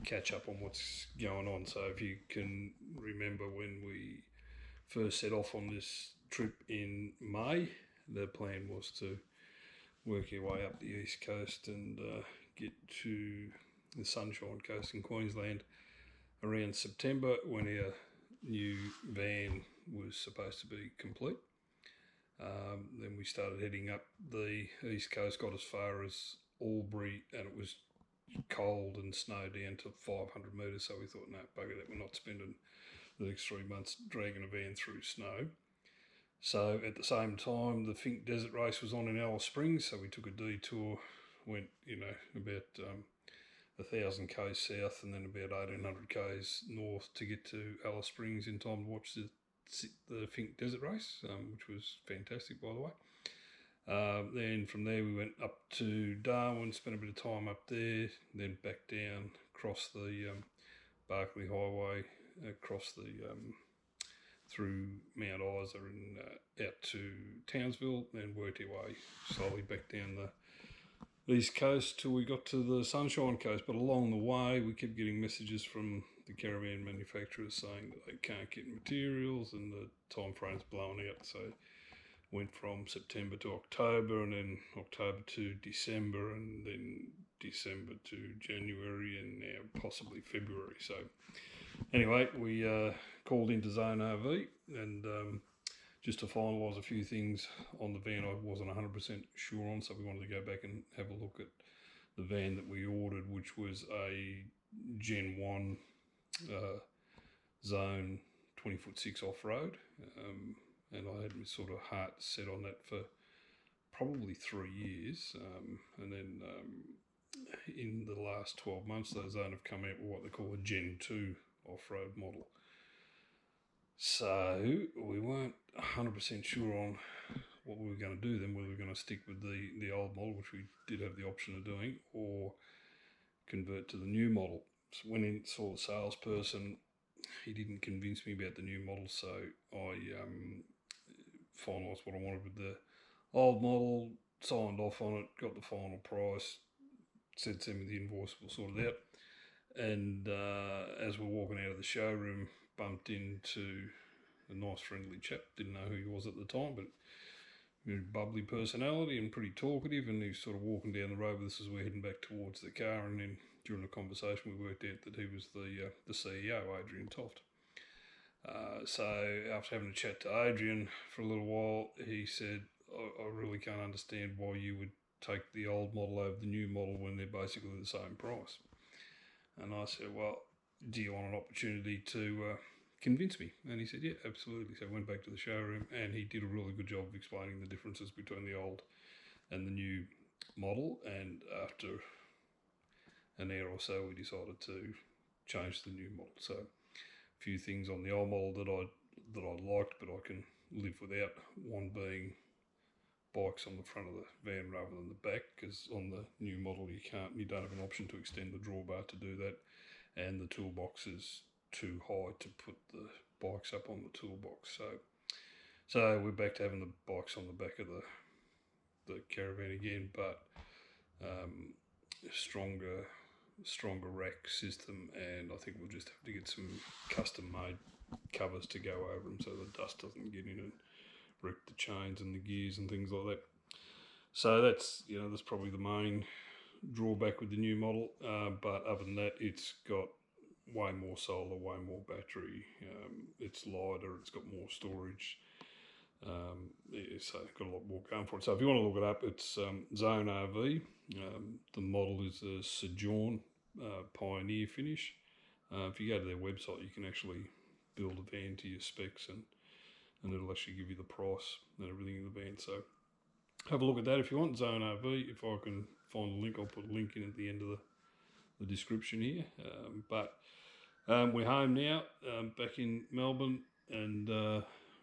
catch up on what's going on. So if you can remember when we first set off on this trip in May, the plan was to work your way up the east coast and get to the Sunshine Coast in Queensland around September when our new van was supposed to be complete. Then we started heading up the east coast, got as far as Albury, and it was cold and snow down to 500 metres. So we thought, no, bugger that, we're not spending the next 3 months dragging a van through snow. So at the same time, the Fink Desert Race was on in Alice Springs, so we took a detour, went, about 1,000 k's south and then about 1,800 k's north to get to Alice Springs in time to watch the Fink Desert Race, which was fantastic, by the way. Then from there we went up to Darwin, spent a bit of time up there, then back down across the Barkly Highway, across the through Mount Isa and out to Townsville, then worked our way slowly back down the east coast till we got to the Sunshine Coast. But along the way we kept getting messages from the caravan manufacturers saying that they can't get materials and the time frame's blown out. So went from September to October, and then October to December, and then December to January, and now possibly February. So anyway, we called into Zone RV and just to finalise a few things on the van I wasn't 100% sure on, so we wanted to go back and have a look at the van that we ordered, which was a Gen 1 Zone 20'6" off-road. And I had my sort of heart set on that for probably 3 years. And then in the last 12 months, those Zone have come out with what they call a Gen 2 off-road model. So we weren't 100% sure on what we were going to do then, whether we were going to stick with the old model, which we did have the option of doing, or convert to the new model. So when I saw the salesperson, he didn't convince me about the new model, so I finalised what I wanted with the old model, signed off on it, got the final price, said send me the invoice, we'll sort it out. And as we're walking out of the showroom, bumped into a nice friendly chap, didn't know who he was at the time, but very bubbly personality and pretty talkative, and he was sort of walking down the road with us as we're heading back towards the car, and then during the conversation we worked out that he was the CEO, Adrian Toft. So after having a chat to Adrian for a little while, he said, I really can't understand why you would take the old model over the new model when they're basically the same price. And I said, well, do you want an opportunity to convince me? And he said, yeah, absolutely. So I went back to the showroom and he did a really good job of explaining the differences between the old and the new model. And after an hour or so, we decided to change the new model. So a few things on the old model that I liked, but I can live without. One being bikes on the front of the van rather than the back, because on the new model you don't have an option to extend the drawbar to do that, and the toolbox is too high to put the bikes up on the toolbox. So we're back to having the bikes on the back of the caravan again, but stronger rack system, and I think we'll just have to get some custom made covers to go over them so the dust doesn't get in and wreck the chains and the gears and things like that. So that's probably the main drawback with the new model, but other than that, it's got way more solar, way more battery, it's lighter, it's got more storage, so got a lot more going for it. So if you want to look it up, it's Zone RV. The model is a Sojourn Pioneer finish. If you go to their website, you can actually build a van to your specs, and it'll actually give you the price and everything in the van. So have a look at that if you want, Zone RV. If I can find the link, I'll put a link in at the end of the description here. But we're home now, back in Melbourne, and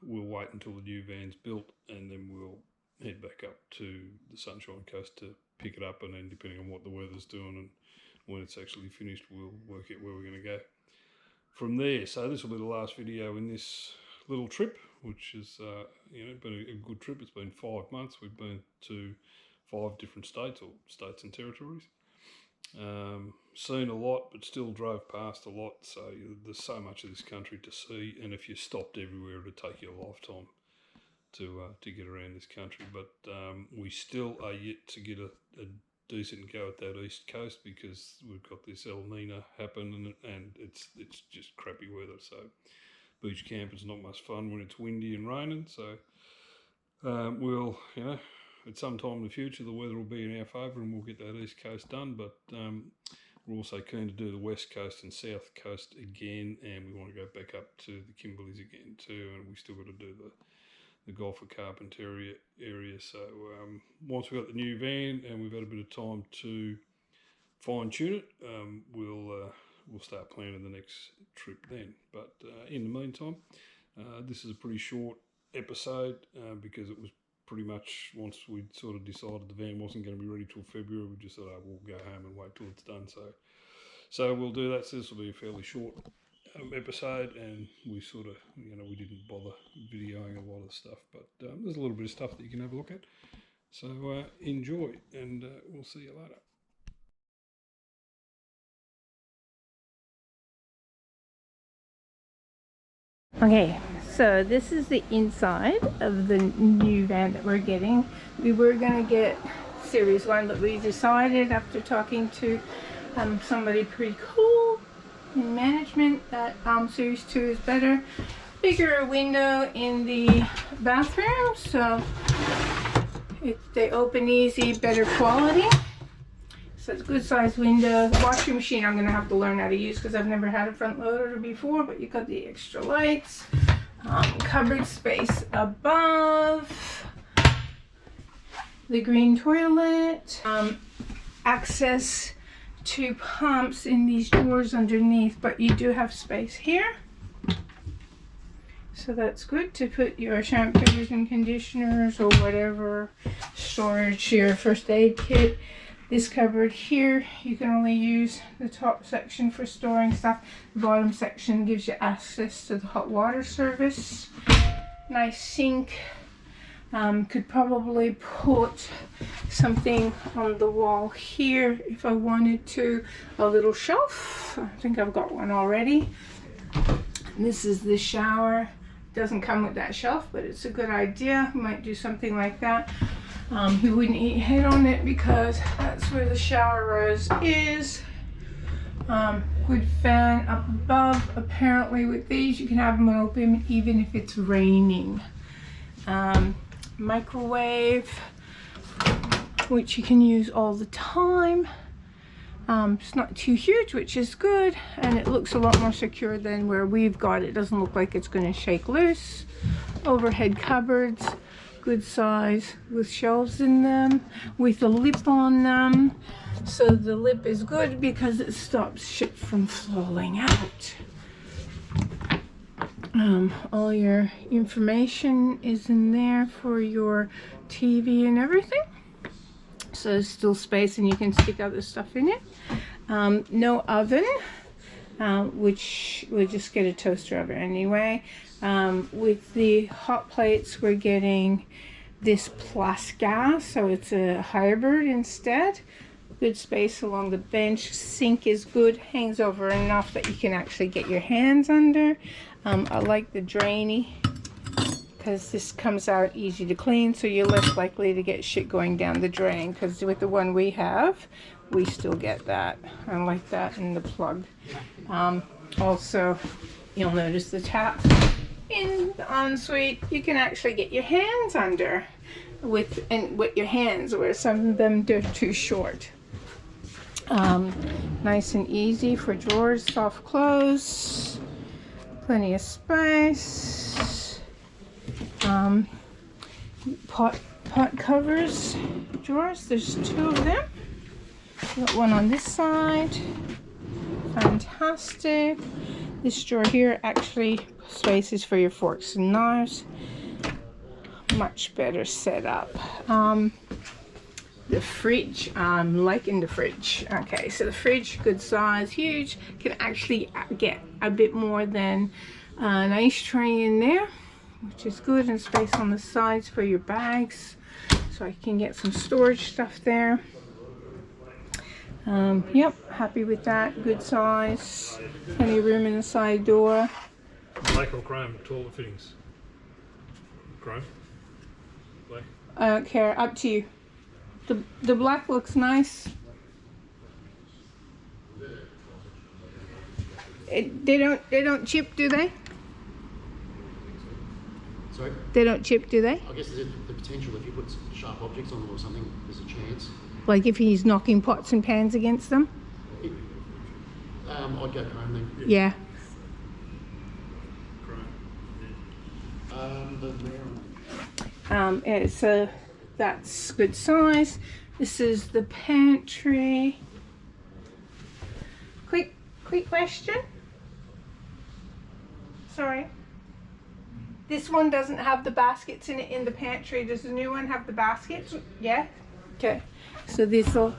we'll wait until the new van's built, and then we'll head back up to the Sunshine Coast to pick it up, and then depending on what the weather's doing and when it's actually finished, we'll work out where we're going to go from there. So this will be the last video in this little trip, which has been a good trip. It's been 5 months. We've been to 5 different states, or states and territories. Seen a lot, but still drove past a lot. So there's so much of this country to see, and if you stopped everywhere, it'd take you a lifetime to get around this country. But we still are yet to get a decent go at that east coast because we've got this El Nino happening, and it's just crappy weather. So beach camping's not much fun when it's windy and raining. So we'll, at some time in the future, the weather will be in our favour and we'll get that east coast done. But we're also keen to do the west coast and south coast again, and we want to go back up to the Kimberleys again too, and we still got to do the Gulf of Carpentaria area. So once we've got the new van and we've had a bit of time to fine tune it, we'll start planning the next trip then. But in the meantime, this is a pretty short episode because it was pretty much, once we sort of decided the van wasn't going to be ready till February, we just thought, we'll go home and wait till it's done. So we'll do that. So this will be a fairly short episode, and we sort of, we didn't bother videoing a lot of stuff, but there's a little bit of stuff that you can have a look at. So enjoy, and we'll see you later. Okay, so this is the inside of the new van that we're getting. We were going to get Series 1, but we decided after talking to somebody pretty cool in management that Series 2 is better. Bigger window in the bathroom, so they open easy, better quality. So it's a good sized window. The washing machine I'm going to have to learn how to use because I've never had a front loader before, but you got the extra lights, cupboard space above, the green toilet, access to pumps in these drawers underneath, but you do have space here. So that's good to put your shampoos and conditioners or whatever storage, your first aid kit. This cupboard here, you can only use the top section for storing stuff. The bottom section gives you access to the hot water service. Nice sink. Could probably put something on the wall here if I wanted to. A little shelf. I think I've got one already. This is the shower. Doesn't come with that shelf, but it's a good idea. Might do something like that. You wouldn't eat head on it because that's where the shower rose is. Good fan up above. Apparently with these you can have them open even if it's raining. Microwave, which you can use all the time. It's not too huge, which is good, and it looks a lot more secure than where we've got it. Doesn't look like it's going to shake loose. Overhead cupboards, good size, with shelves in them, with a lip on them. So the lip is good because it stops shit from falling out. All your information is in there for your TV and everything. So there's still space and you can stick other stuff in it. No oven, which we'll just get a toaster oven anyway. With the hot plates, we're getting this plus gas, so it's a hybrid instead. Good space along the bench. Sink is good, hangs over enough that you can actually get your hands under. I like the drainy because this comes out easy to clean, so you're less likely to get shit going down the drain, because with the one we have, we still get that. I like that in the plug. Also, you'll notice the tap in the ensuite, you can actually get your hands under with your hands, where some of them are too short. Nice and easy for drawers, soft close, plenty of space. Pot covers, drawers, there's two of them. Got one on this side. Fantastic. This drawer here actually spaces for your forks and knives. Much better setup. The fridge, I'm liking the fridge. Okay, so the fridge, good size, huge. Can actually get a bit more than an ice tray in there, which is good, and space on the sides for your bags, so I can get some storage stuff there. Yep, happy with that. Good size. Plenty of room in the side door. Black or chrome toilet fittings? Chrome? Black? I don't care. Up to you. The black looks nice. They don't chip, do they? Sorry? They don't chip, do they? I guess there's the potential if you put sharp objects on them or something, there's a chance. Like if he's knocking pots and pans against them? I'd go chrome then. Yeah. Chrome. Yeah, so that's good size. This is the pantry. Quick question. Sorry. This one doesn't have the baskets in it in the pantry. Does the new one have the baskets? Yeah? Okay. So this will...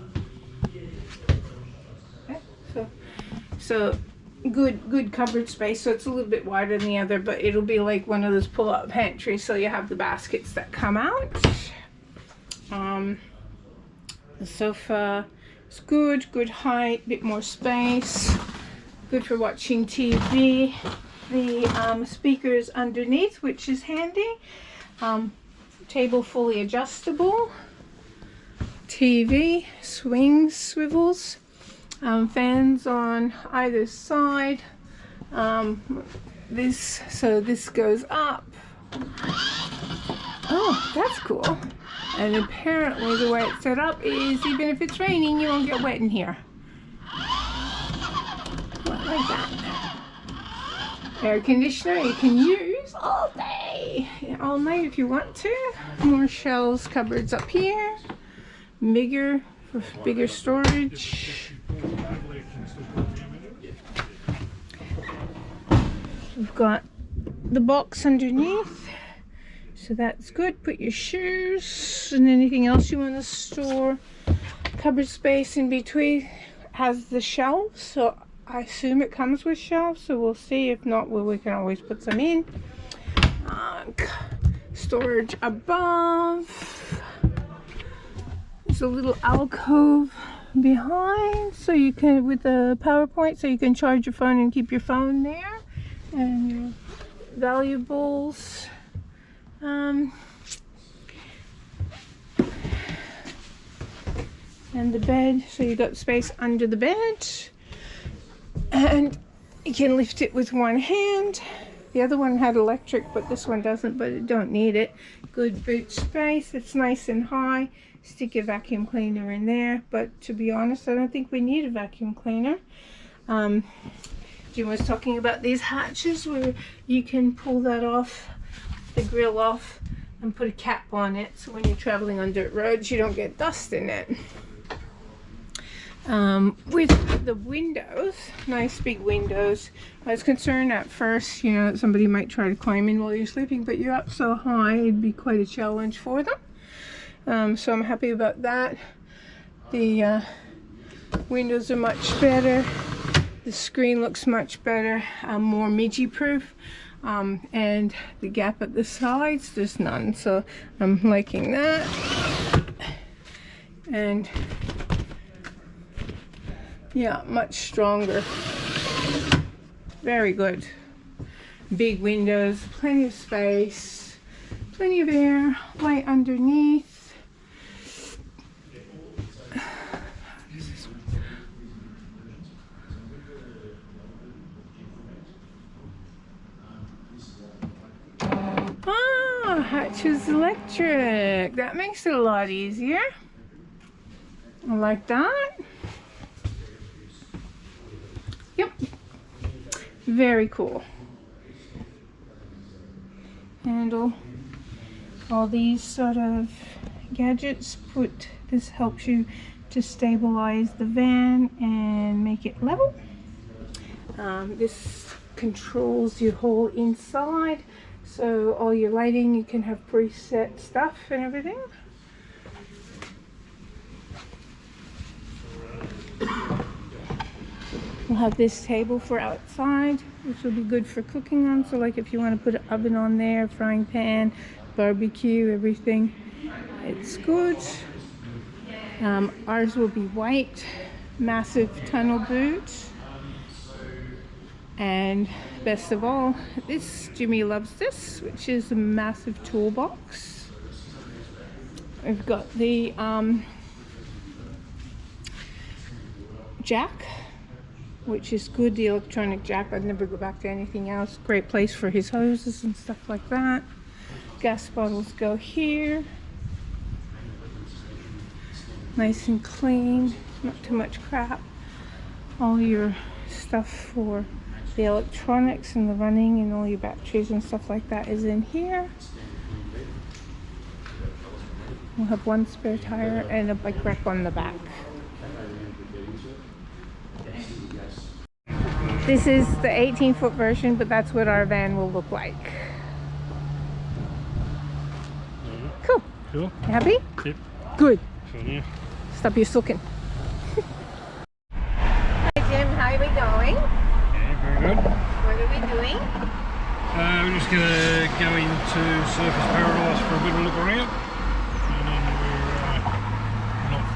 Okay. So good cupboard space. So it's a little bit wider than the other, but it'll be like one of those pull-out pantries. So you have the baskets that come out. The sofa is good height, bit more space. Good for watching TV. The speakers underneath, which is handy. Table fully adjustable. TV, swings, swivels. Fans on either side. This goes up. Oh, that's cool. And apparently the way it's set up is even if it's raining, you won't get wet in here. Like that. Air conditioner you can use all day, all night if you want to. More shelves, cupboards up here. Bigger storage. We've got the box underneath, so that's good. Put your shoes and anything else you want to store. Cupboard space in between has the shelves, so I assume it comes with shelves, so we'll see. If not, well, we can always put some in. Storage above. There's a little alcove behind, so you can, with the PowerPoint, so you can charge your phone and keep your phone there. And your valuables. And the bed, so you got space under the bed. And you can lift it with one hand. The other one had electric, but this one doesn't, but you don't need it. Good boot space. It's nice and high. Stick your vacuum cleaner in there, but to be honest, I don't think we need a vacuum cleaner. Jim was talking about these hatches where you can pull that off, the grill off, and put a cap on it, so when you're traveling on dirt roads, you don't get dust in it. With the windows, nice big windows. I was concerned at first, you know, that somebody might try to climb in while you're sleeping, but you're up so high, it'd be quite a challenge for them. So I'm happy about that. The windows are much better. The screen looks much better, more midgie proof. And the gap at the sides, there's none, so I'm liking that. And yeah, much stronger. Very good. Big windows, plenty of space, plenty of air, light underneath. Ah, hatch is electric. That makes it a lot easier. I like that. Yep. Very cool. Handle. All these sort of gadgets. This helps you to stabilize the van and make it level. This controls your whole inside. So all your lighting, you can have preset stuff and everything. We'll have this table for outside, which will be good for cooking on. So like if you want to put an oven on there, frying pan, barbecue, everything, it's good. Ours will be white. massive tunnel boot. And best of all, this, Jimmy loves this, which is a massive toolbox. We've got the jack, which is good, the electronic jack. I'd never go back to anything else. Great place for his hoses and stuff like that. Gas bottles go here. Nice and clean, not too much crap. All your stuff for the electronics and the running and all your batteries and stuff like that is in here. We'll have one spare tire and a bike rack on the back. This is the 18-foot version, but that's what our van will look like. Cool. Cool. You happy? Yep. Good. For now. Stop your sulking. Hi Jim, how are we going? Yeah, very good. What are we doing? We're just going to go into Surfers Paradise for a bit of a look around. And then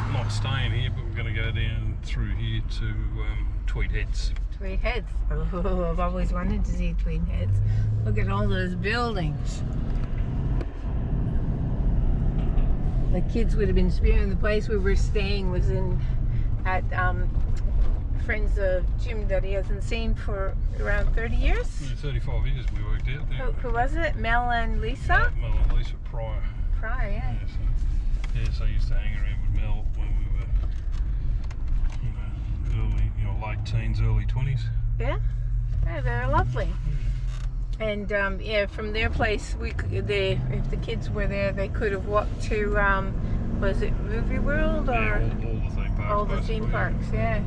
we're not staying here, but we're going to go down through here to Tweed Heads. Tweed Heads. Oh, I've always wanted to see Tweed Heads. Look at all those buildings. The kids would have been spewing. The place we were staying was at friends of Jim that he hasn't seen for around 30 years. Yeah, 35 years we worked out there. Who was it? Mel and Lisa? Mel and Lisa Pryor. Pryor, yeah. So I used to hang around with Mel when we were, late teens, early 20s. Yeah? Yeah, they're lovely. And yeah, from their place, if the kids were there, they could have walked to, was it Movie World or all the theme parks? all the theme parks? Yeah.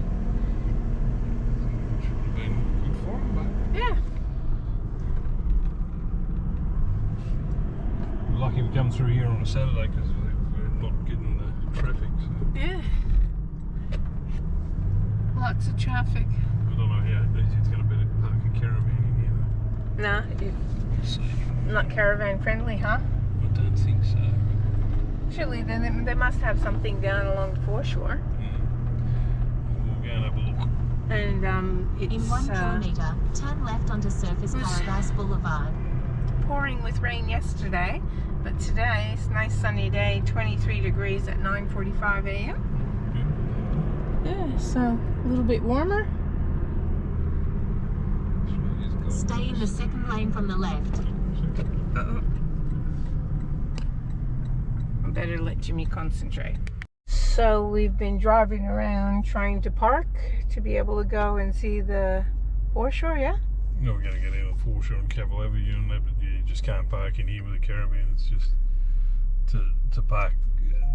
Which would have been good for them, but Yeah. we're lucky we come through here on a Saturday because we're not getting the traffic. So. Yeah. Lots of traffic. I don't know how easy it's going to be to park a caravan in here. Nah, So, not caravan friendly, huh? I don't think so. Surely then they must have something down along the foreshore. We'll go and have a look. And it's In 1 kilometre, turn left onto Surfers Paradise Boulevard. pouring with rain yesterday, but today it's a nice sunny day, 23 degrees at 9:45 a.m. Yeah, so a little bit warmer. Stay in the second lane from the left. I better let Jimmy concentrate. So we've been driving around trying to park to be able to go and see the foreshore, yeah? No, we're going to get out of foreshore and Cavill Avenue and that, but you just can't park in here with a caravan. It's just to park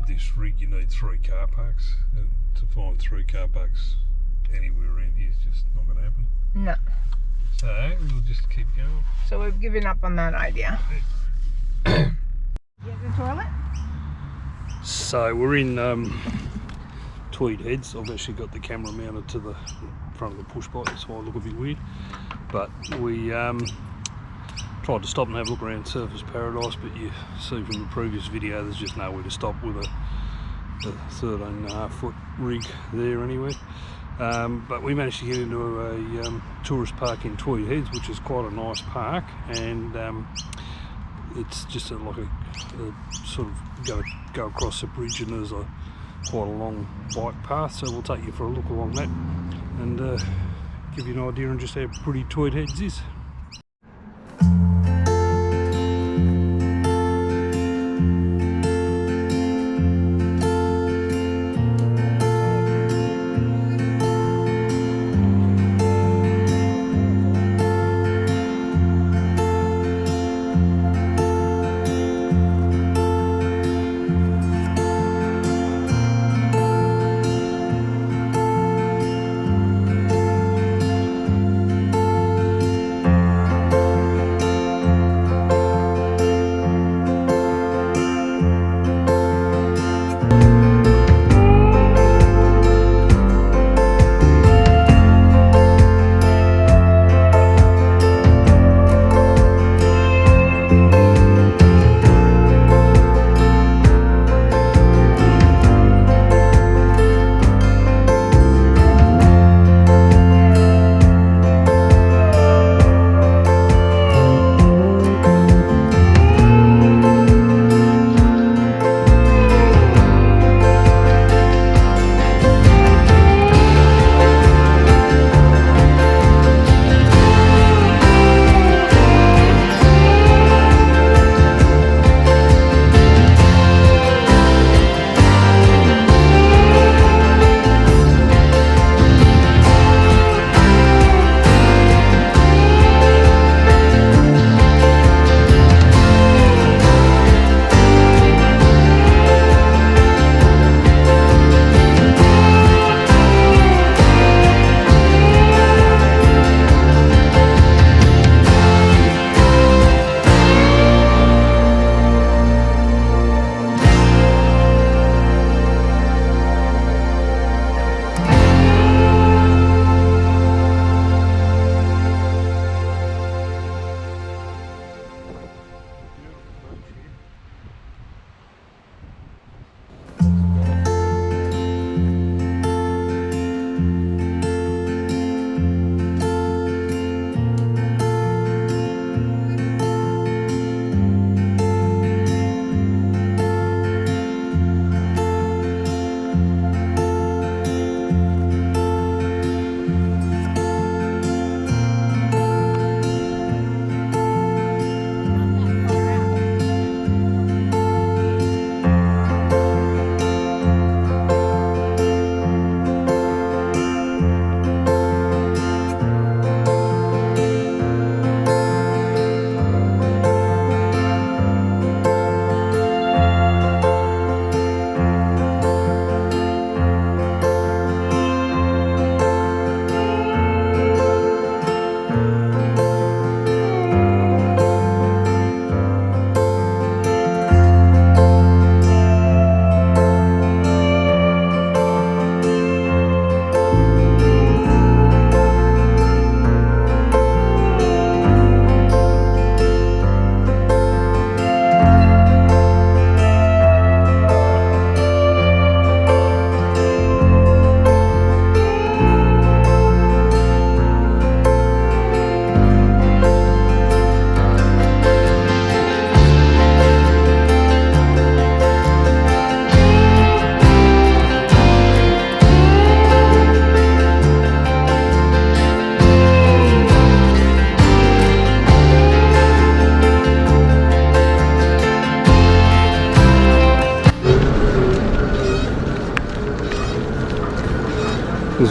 this rig you need 3 car parks, and to find 3 car parks anywhere around here is just not going to happen. No. So we'll just keep going. So we've given up on that idea. Get the toilet? So we're in Tweed Heads. I've actually got the camera mounted to the front of the push bike, that's why I look a bit weird. But we tried to stop and have a look around Surfers Paradise, but you see from the previous video there's just nowhere to stop with a 13.5 foot rig there anyway. But we managed to get into a tourist park in Tweed Heads, which is quite a nice park, and it's just like a sort of go across the bridge, and there's quite a long bike path, so we'll take you for a look along that and give you an idea on just how pretty Tweed Heads is.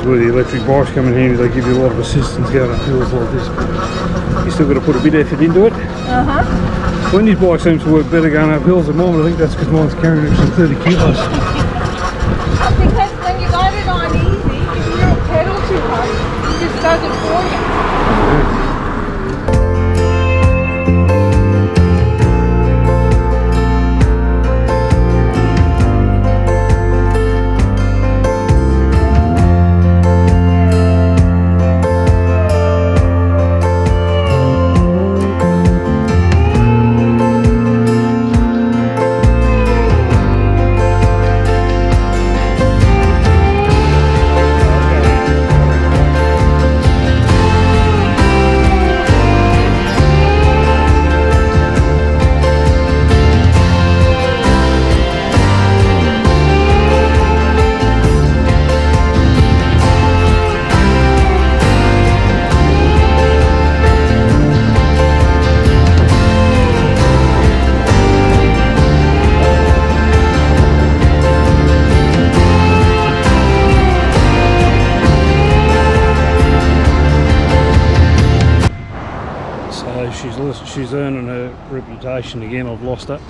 is where the electric bikes come in handy. They give you a lot of assistance going up hills like this. But you still got to put a bit of effort into it. When this bike seems to work better going up hills than mine, but I think that's because mine's carrying an extra 30 kilos. Because when you got it on easy, if you don't pedal too hard, it just does it for you. Yeah. She's earning her reputation again. I've lost her.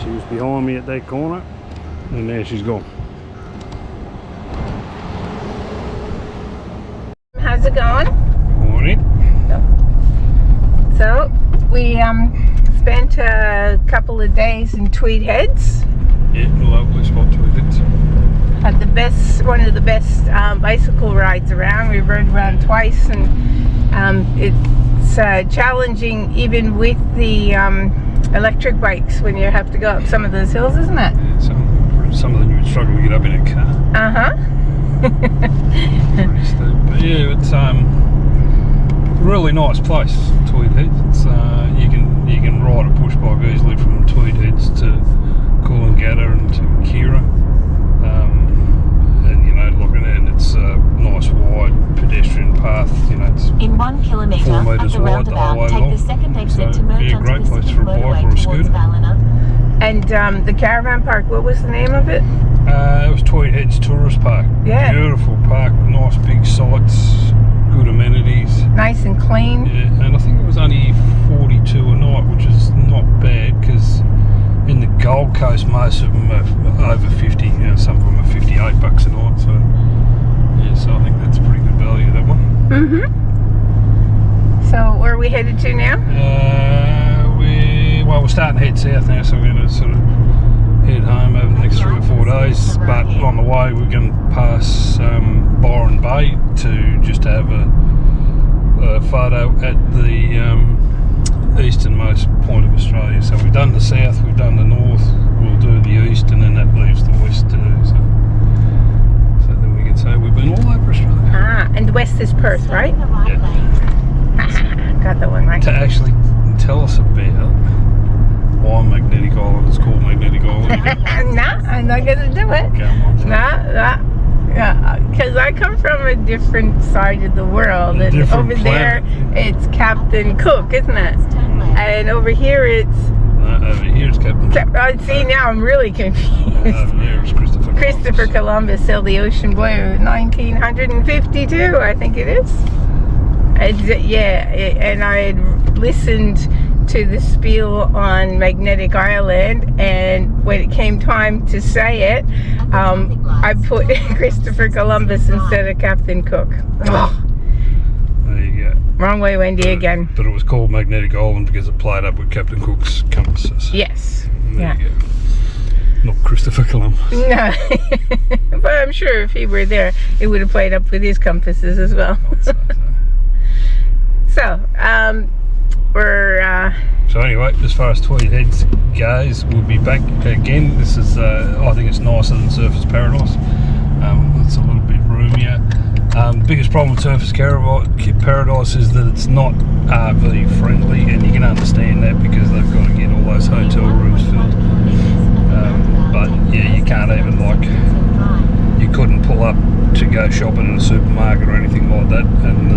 She was behind me at that corner and now she's gone. How's it going? Morning. So we spent a couple of days in Tweed Heads. Yeah, lovely spot to it. Had one of the best bicycle rides around. We rode around twice, and it's challenging even with the electric bikes when you have to go up some of those hills, isn't it? Yeah, some of them you would struggle to get up in a car. Pretty steep. But yeah, it's really nice place, Tweed Heads. It's you can ride a push bike easily from Tweed Heads to Coolum Beach and to Kira. And you know, and it's a nice wide pedestrian path. You know, it's in 1 kilometre 4 at metres the wide the whole way roundabout, take along. the second exit So, to merge yeah, onto great the place city for a bike motorway or a towards scooter. Ballina. And the caravan park, what was the name of it? It was Tweed Heads Tourist Park. Yeah. Beautiful park, nice big sites, good amenities. Nice and clean. Yeah, and I think it was only 42 a night, which is not bad because in the Gold Coast most of them are over 50. You know, some of them are $58 a night. So yeah, so I think that's pretty good value, that one. So where are we headed to now? We're starting to head south now, so we're going to sort of head home over the next 3 or 4 days. But on the way, we're going to pass Byron Bay to just have a photo at the easternmost point of Australia. So we've done the south, we've done the north, we'll do the east, and then that leaves the west to do. So then we can say we've been all over Australia. And the west is Perth, right? Yeah. Got that one right. To actually tell us about why Magnetic Island is called Magnetic Island. Nah, I'm not gonna do it. Come on, Nah. Yeah, because I come from a different side of the world, and different over planet. there it's Captain Cook, isn't it? And over here it's. Over here it's Captain. See, now I'm really confused. Over there it's Christopher Columbus sailed the ocean blue, 1952, I think it is. And I had listened to the spiel on Magnetic Island, and when it came time to say it, I put Christopher Columbus instead of Captain Cook. Oh, There you go. wrong way, Wendy, again. But it was called Magnetic Island because it played up with Captain Cook's compasses. Yes. There you go. Not Christopher Columbus. No. But I'm sure if he were there, it would have played up with his compasses as well. I'd say so. So, we're So anyway, as far as Tweed Heads goes, we'll be back again. This is, I think it's nicer than Surfers Paradise. It's a little bit roomier. Biggest problem with Surfers Paradise is that it's not RV friendly, and you can understand that because they've got to get all those hotel rooms filled. But yeah, you can't even you couldn't pull up to go shopping in a supermarket or anything like that, and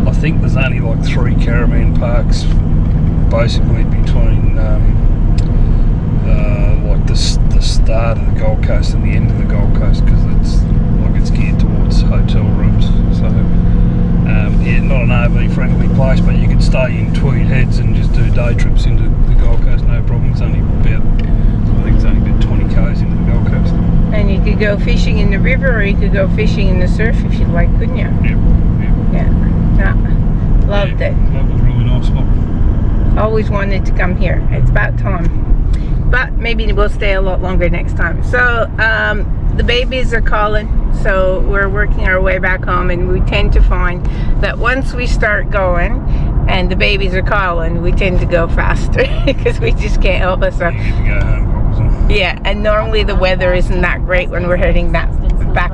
I think there's only like 3 caravan parks basically between like the start of the Gold Coast and the end of the Gold Coast, because it's geared towards hotel rooms. So yeah, not an overly friendly place, but you could stay in Tweed Heads and just do day trips into the Gold Coast, no problem. It's only about, I think it's only about 20 k's into the Gold Coast. And you could go fishing in the river, or you could go fishing in the surf if you'd like, couldn't you? Yep. Yeah. Loved it. That was a really nice spot. Always wanted to come here. It's about time. But maybe we'll stay a lot longer next time. So the babies are calling, so we're working our way back home, and we tend to find that once we start going and the babies are calling, we tend to go faster because we just can't help ourselves. You get to go home, probably. Yeah, and normally the weather isn't that great when we're heading back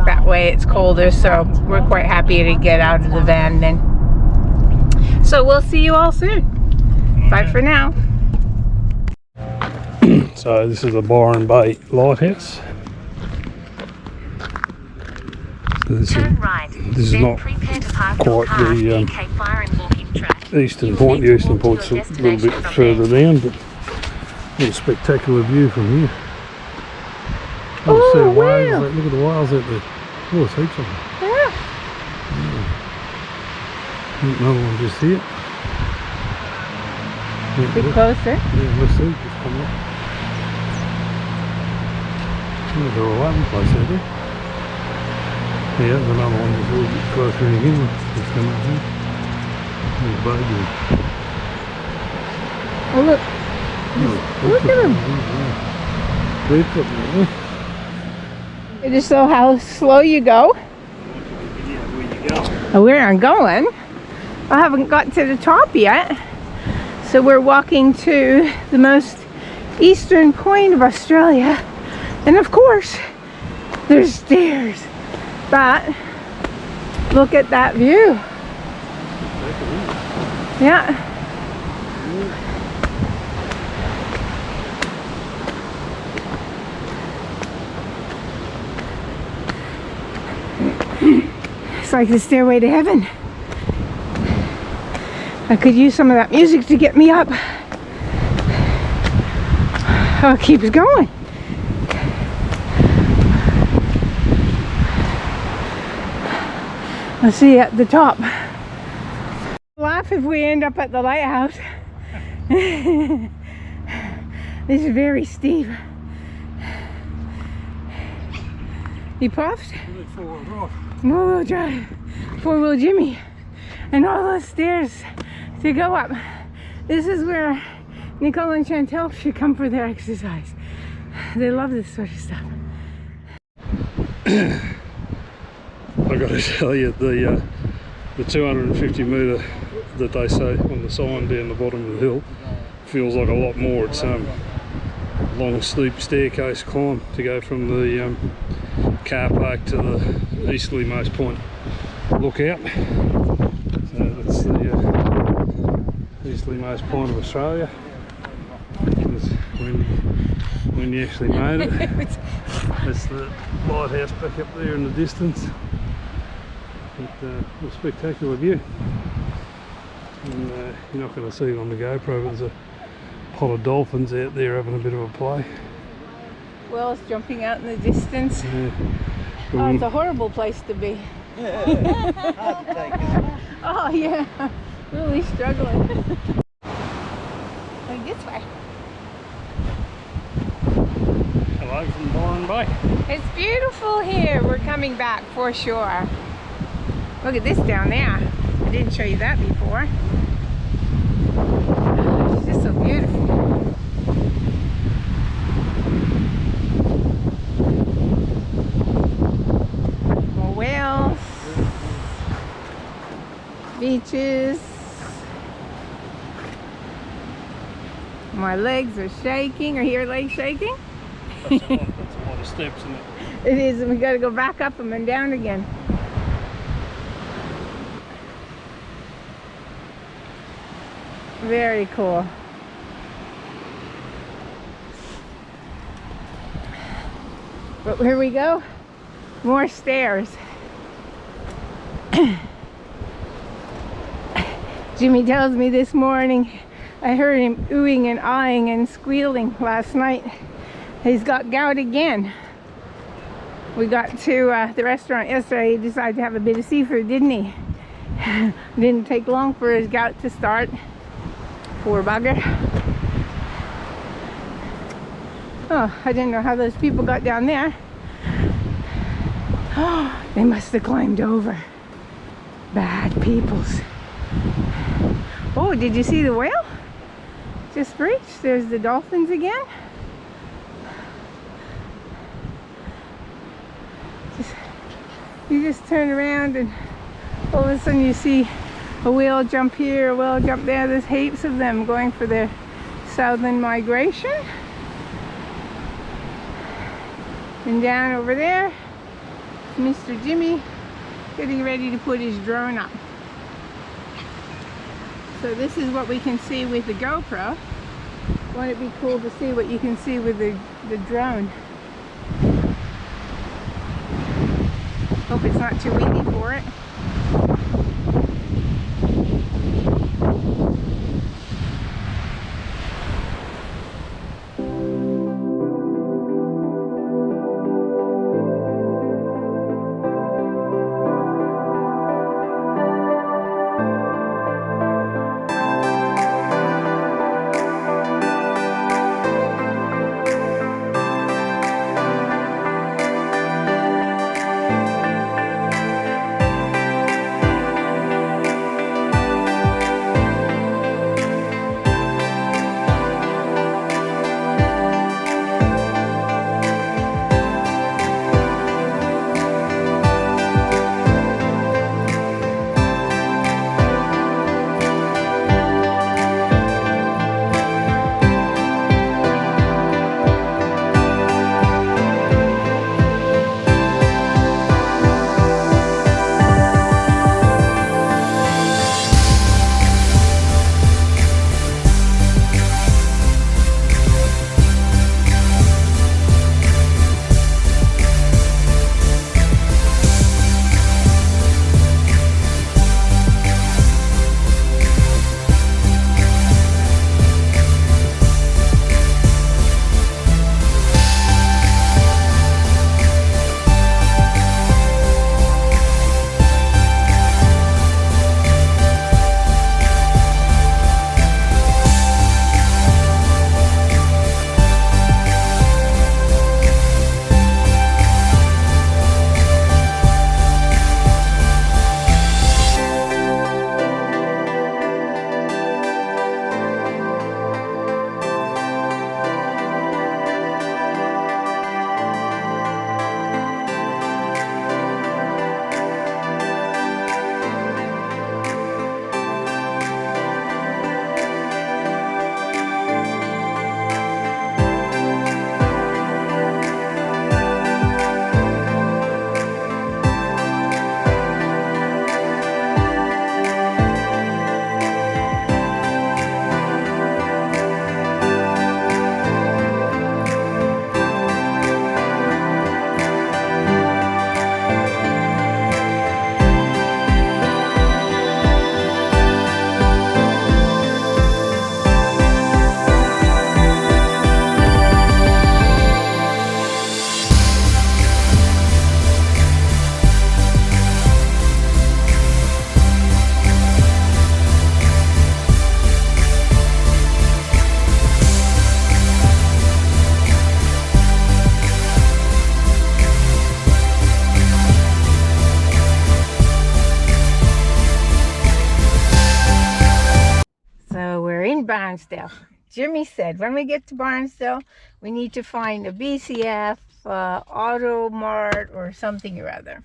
that way. It's colder, so we're quite happy to get out of the van then. So we'll see you all soon. Bye for now. So this is the Byron Bay Lighthouse. So this is not quite the eastern point. The eastern point's a little bit further down, but what a spectacular view from here. Oh, see the whales. wow. Look at the whales out there. Oh, there's heaps of them. Yeah. Another one just here. Bit closer. Yeah, let's see, just come up. Oh, they're all over the place out there. Yeah, there's another one just a little bit closer in again. Just come up here. There's baby. Oh look. Look at them. Heaps of them, yeah. It is so how slow you go. Oh, where I'm going? I haven't got to the top yet. So we're walking to the most eastern point of Australia. And of course, there's stairs. But look at that view. Yeah. It's like the stairway to heaven. I could use some of that music to get me up. Oh, it keeps going. Let's see at the top. Laugh if we end up at the lighthouse. This is very steep. You puffed? Four-wheel drive. Four-wheel Jimmy. And all those stairs to go up. This is where Nicole and Chantel should come for their exercise. They love this sort of stuff. I got to tell you, the 250 metre that they say on the sign down the bottom of the hill feels like a lot more. It's long steep staircase climb to go from the car park to the easterlymost point. Look out. So that's the easterlymost point of Australia. When you actually made it. That's the lighthouse back up there in the distance. But, a spectacular view. And you're not going to see it on the GoPro, but there's a pot of dolphins out there having a bit of a play. Whales jumping out in the distance. Yeah. Oh, it's a horrible place to be. Hard to take, isn't it? Oh yeah, really struggling. Going this way. Hello from Byron Bay. It's beautiful here. We're coming back for sure. Look at this down there. I didn't show you that before. It's just so beautiful. More whales. Beaches. My legs are shaking. Are your legs shaking? That's a lot of steps, isn't it? It is, and we got to go back up them and down again. Very cool. But here we go. More stairs. Jimmy tells me this morning, I heard him oohing and ahhing and squealing last night. He's got gout again. We got to the restaurant yesterday. He decided to have a bit of seafood, didn't he? Didn't take long for his gout to start. Poor bugger. Oh, I didn't know how those people got down there. Oh, they must have climbed over. Bad peoples. Oh, did you see the whale? Just reached. There's the dolphins again. You just turn around and all of a sudden you see a whale jump here, a whale jump there. There's heaps of them going for their southern migration. And down over there, Mr. Jimmy getting ready to put his drone up. So this is what we can see with the GoPro. Won't it be cool to see what you can see with the drone? Hope it's not too windy for it. Barnsdale. Jimmy said when we get to Barnsdale, we need to find a BCF, Auto Mart, or something or other.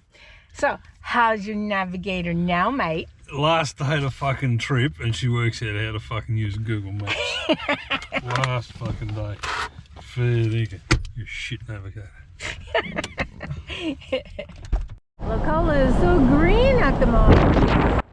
So, how's your navigator now, mate? Last day of the fucking trip, and she works out how to fucking use Google Maps. Last fucking day. Fair dinkum. You shit navigator. La Cola is so green at the moment.